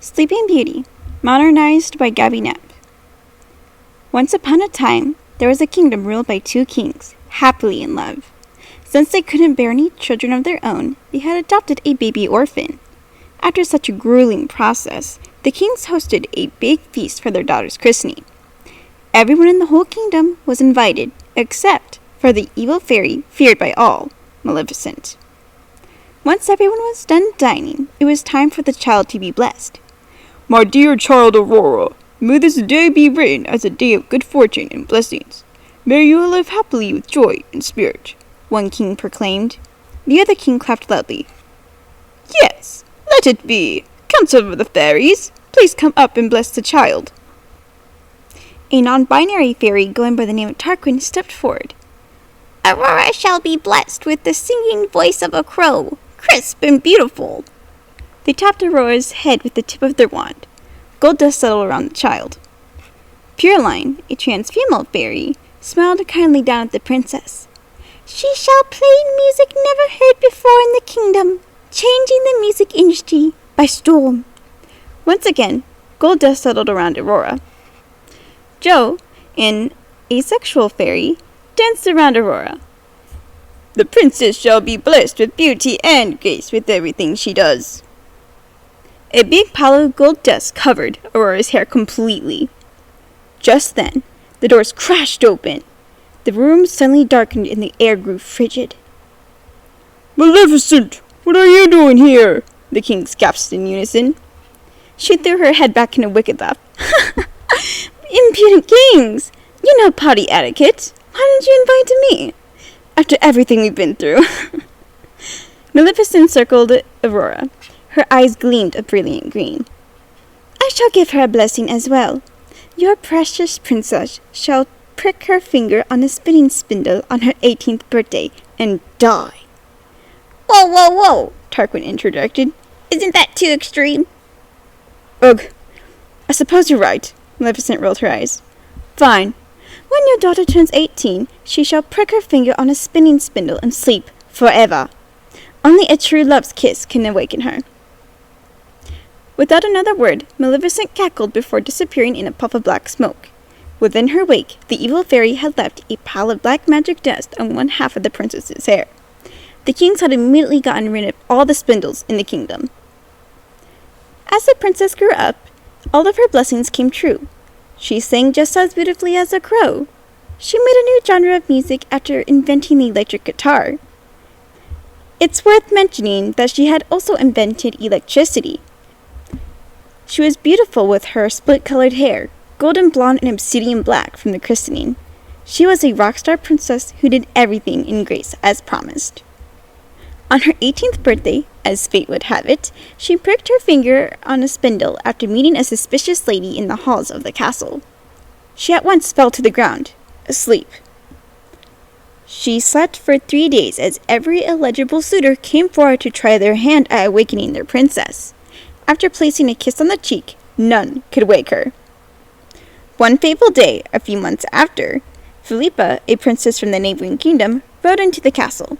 Sleeping Beauty, modernized by Gabby Knapp. Once upon a time, there was a kingdom ruled by two kings, happily in love. Since they couldn't bear any children of their own, they had adopted a baby orphan. After such a grueling process, the kings hosted a big feast for their daughter's christening. Everyone in the whole kingdom was invited, except for the evil fairy feared by all, Maleficent. Once everyone was done dining, it was time for the child to be blessed. My dear child Aurora, may this day be written as a day of good fortune and blessings. May you live happily with joy and spirit, one king proclaimed. The other king clapped loudly. Yes, let it be. Council of the fairies, please come up and bless the child. A non-binary fairy going by the name of Tarquin stepped forward. Aurora shall be blessed with the singing voice of a crow, crisp and beautiful. They tapped Aurora's head with the tip of their wand. Gold dust settled around the child. Pureline, a trans-female fairy, smiled kindly down at the princess. She shall play music never heard before in the kingdom, changing the music industry by storm. Once again, gold dust settled around Aurora. Jo, an asexual fairy, danced around Aurora. The princess shall be blessed with beauty and grace with everything she does. A big pile of gold dust covered Aurora's hair completely. Just then, the doors crashed open. The room suddenly darkened and the air grew frigid. Maleficent, what are you doing here? The kings gasped in unison. She threw her head back in a wicked laugh. Impudent kings! You know potty etiquette. Why didn't you invite me? After everything we've been through. Maleficent circled Aurora. Her eyes gleamed a brilliant green. I shall give her a blessing as well. Your precious princess shall prick her finger on a spinning spindle on her 18th birthday and die. Whoa, whoa, whoa, Tarquin interjected. Isn't that too extreme? Ugh, I suppose you're right, Maleficent rolled her eyes. Fine. When your daughter turns 18, she shall prick her finger on a spinning spindle and sleep forever. Only a true love's kiss can awaken her. Without another word, Maleficent cackled before disappearing in a puff of black smoke. Within her wake, the evil fairy had left a pile of black magic dust on one half of the princess's hair. The kings had immediately gotten rid of all the spindles in the kingdom. As the princess grew up, all of her blessings came true. She sang just as beautifully as a crow. She made a new genre of music after inventing the electric guitar. It's worth mentioning that she had also invented electricity. She was beautiful with her split-colored hair, golden blonde and obsidian black from the christening. She was a rock star princess who did everything in grace as promised. On her 18th birthday, as fate would have it, she pricked her finger on a spindle after meeting a suspicious lady in the halls of the castle. She at once fell to the ground, asleep. She slept for 3 days as every eligible suitor came forward to try their hand at awakening their princess. After placing a kiss on the cheek, none could wake her. One fateful day, a few months after, Philippa, a princess from the neighboring kingdom, rode into the castle.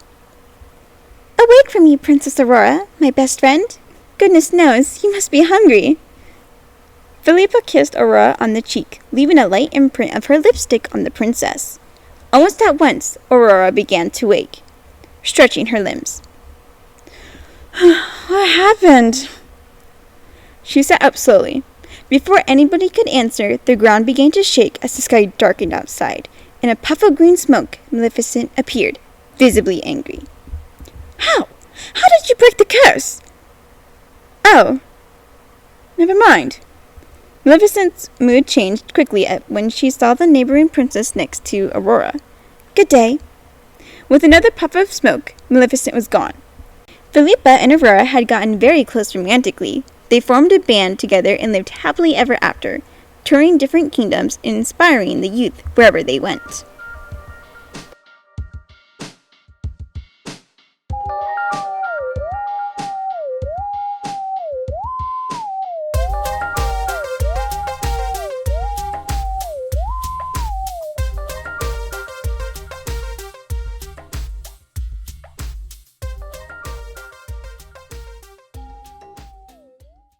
Awake from you, Princess Aurora, my best friend. Goodness knows, you must be hungry. Philippa kissed Aurora on the cheek, leaving a light imprint of her lipstick on the princess. Almost at once, Aurora began to wake, stretching her limbs. What happened? She sat up slowly. Before anybody could answer, the ground began to shake as the sky darkened outside. In a puff of green smoke, Maleficent appeared, visibly angry. How? How did you break the curse? Oh, never mind. Maleficent's mood changed quickly when she saw the neighboring princess next to Aurora. Good day. With another puff of smoke, Maleficent was gone. Philippa and Aurora had gotten very close romantically. They formed a band together and lived happily ever after, touring different kingdoms and inspiring the youth wherever they went.